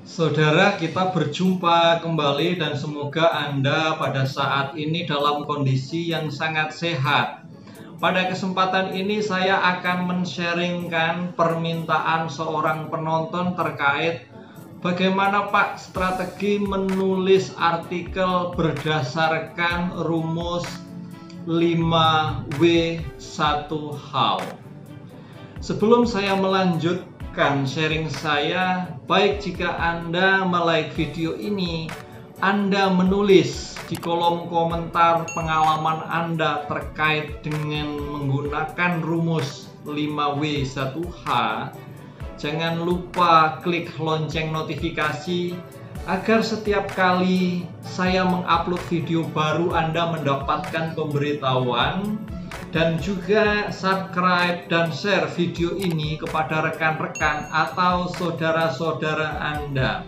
Saudara, kita berjumpa kembali dan semoga Anda pada saat ini dalam kondisi yang sangat sehat. Pada kesempatan ini saya akan men-sharingkan permintaan seorang penonton terkait bagaimana Pak strategi menulis artikel berdasarkan rumus 5W1H. Sebelum saya melanjutkan sharing saya, baik jika Anda like video ini, Anda menulis di kolom komentar pengalaman Anda terkait dengan menggunakan rumus 5W1H. Jangan lupa klik lonceng notifikasi agar setiap kali saya mengupload video baru Anda mendapatkan pemberitahuan. Dan juga subscribe dan share video ini kepada rekan-rekan atau saudara-saudara Anda.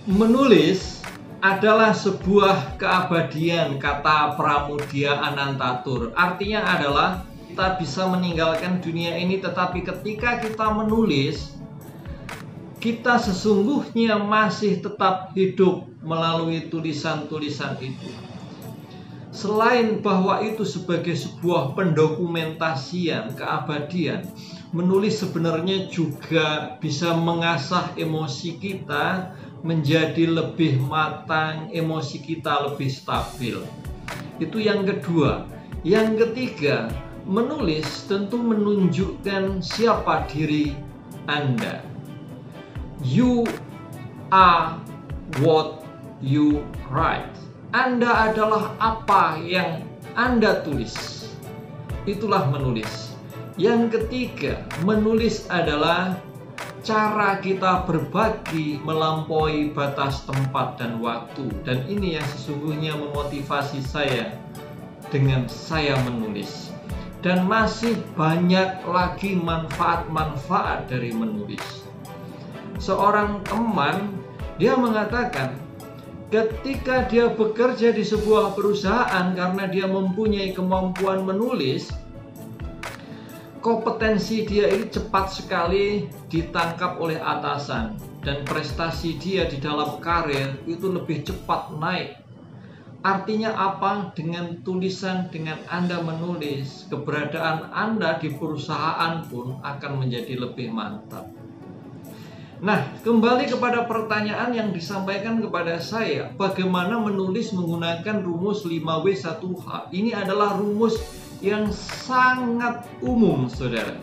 Menulis adalah sebuah keabadian, kata Pramudia Anantatur. Artinya adalah kita bisa meninggalkan dunia ini, tetapi ketika kita menulis, kita sesungguhnya masih tetap hidup melalui tulisan-tulisan itu. Selain bahwa itu sebagai sebuah pendokumentasian keabadian, menulis sebenarnya juga bisa mengasah emosi kita menjadi lebih matang, emosi kita lebih stabil. Itu yang kedua. Yang ketiga, menulis tentu menunjukkan siapa diri Anda. You are what you write. Anda adalah apa yang Anda tulis. Itulah menulis. Yang ketiga, menulis adalah cara kita berbagi melampaui batas tempat dan waktu. Dan ini yang sesungguhnya memotivasi saya dengan saya menulis. Dan masih banyak lagi manfaat-manfaat dari menulis. Seorang teman, dia mengatakan, ketika dia bekerja di sebuah perusahaan karena dia mempunyai kemampuan menulis, kompetensi dia ini cepat sekali ditangkap oleh atasan dan prestasi dia di dalam karir itu lebih cepat naik. Artinya apa? Dengan tulisan, dengan Anda menulis, keberadaan Anda di perusahaan pun akan menjadi lebih mantap. Nah, kembali kepada pertanyaan yang disampaikan kepada saya, bagaimana menulis menggunakan rumus 5W1H. Ini adalah rumus yang sangat umum, saudara.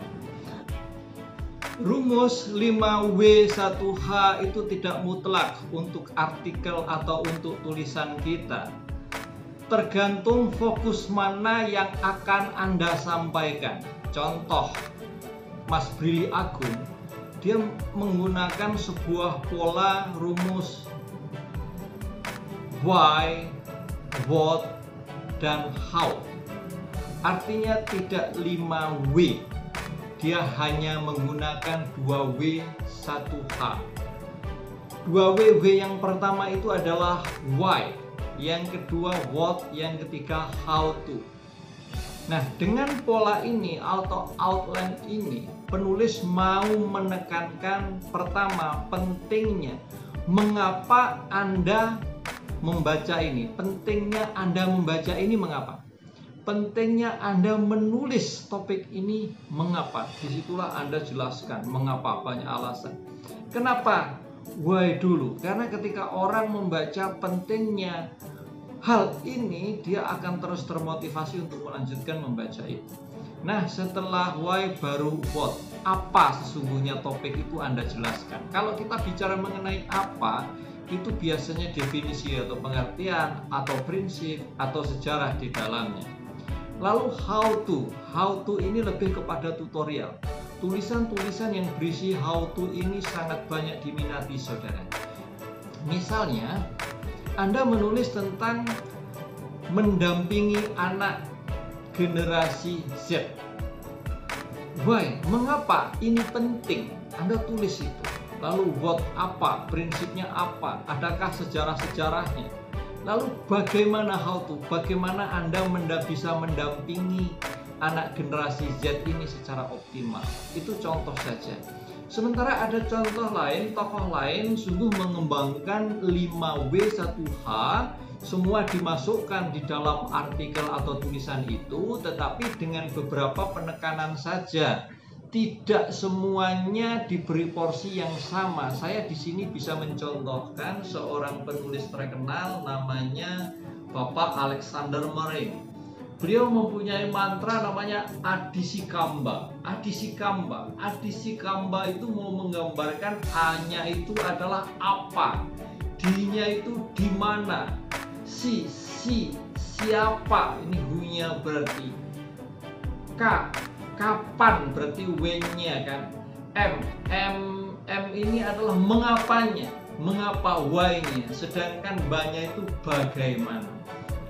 Rumus 5W1H itu tidak mutlak untuk artikel atau untuk tulisan kita. Tergantung fokus mana yang akan Anda sampaikan. Contoh, Mas Brili Agung, dia menggunakan sebuah pola rumus why, what, dan how. Artinya tidak 5W. Dia hanya menggunakan 2W1H. 2W yang pertama itu adalah why, yang kedua what, yang ketiga how to. Nah, dengan pola ini atau outline ini, penulis mau menekankan pertama pentingnya mengapa Anda membaca ini. Pentingnya Anda membaca ini mengapa? Pentingnya Anda menulis topik ini mengapa? Disitulah Anda jelaskan mengapa, banyak alasan. Kenapa? Why dulu. Karena ketika orang membaca pentingnya hal ini, dia akan terus termotivasi untuk melanjutkan membaca itu. Nah, setelah why baru what. Apa sesungguhnya topik itu Anda jelaskan. Kalau kita bicara mengenai apa, itu biasanya definisi atau pengertian atau prinsip atau sejarah di dalamnya. Lalu how to. How to ini lebih kepada tutorial. Tulisan-tulisan yang berisi how to ini sangat banyak diminati, saudara. Misalnya, Anda menulis tentang mendampingi anak generasi Z. Why? Mengapa ini penting? Anda tulis itu. Lalu what apa? Prinsipnya apa? Adakah sejarah-sejarahnya? Lalu bagaimana how to? Bagaimana Anda bisa mendampingi anak generasi Z ini secara optimal? Itu contoh saja. Sementara ada contoh lain, tokoh lain sungguh mengembangkan 5W1H, semua dimasukkan di dalam artikel atau tulisan itu, tetapi dengan beberapa penekanan saja. Tidak semuanya diberi porsi yang sama. Saya di sini bisa mencontohkan seorang penulis terkenal namanya Bapak Alexander Mering. Beliau mempunyai mantra namanya Adisikamba. Adisikamba itu mau menggambarkan A-nya itu adalah apa, D-nya itu di mana, siapa, ini Hu-nya berarti, K, kapan berarti W-nya kan, M ini adalah mengapanya, mengapa Y-nya, sedangkan B-nya itu bagaimana.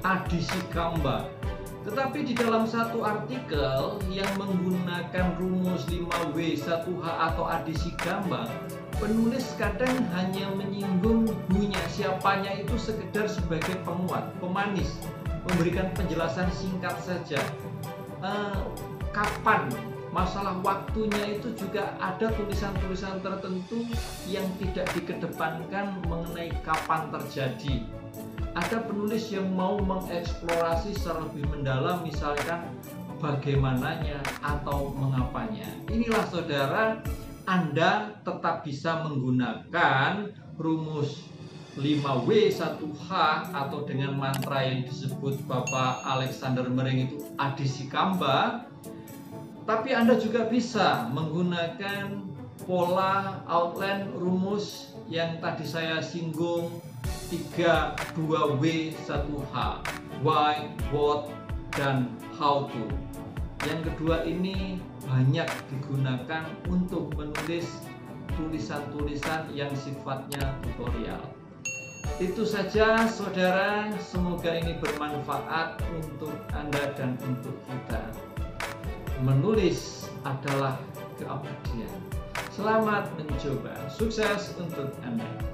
Adisikamba. Tetapi di dalam satu artikel yang menggunakan rumus 5W1H atau Adisikamba, penulis kadang hanya menyinggung Hu-nya, siapanya itu sekedar sebagai penguat, pemanis, memberikan penjelasan singkat saja. Kapan, masalah waktunya itu juga ada tulisan-tulisan tertentu yang tidak dikedepankan mengenai kapan terjadi. Ada penulis yang mau mengeksplorasi secara lebih mendalam, misalkan bagaimananya atau mengapanya. Inilah saudara, Anda tetap bisa menggunakan rumus 5W1H atau dengan mantra yang disebut Bapak Alexander Mering itu Adisikamba. Tapi Anda juga bisa menggunakan pola outline rumus yang tadi saya singgung, 3-2W1H, why, what, dan how to. Yang kedua ini banyak digunakan untuk menulis tulisan-tulisan yang sifatnya tutorial. Itu saja saudara, semoga ini bermanfaat untuk Anda dan untuk kita. Menulis adalah keabadian. Selamat mencoba, sukses untuk Anda.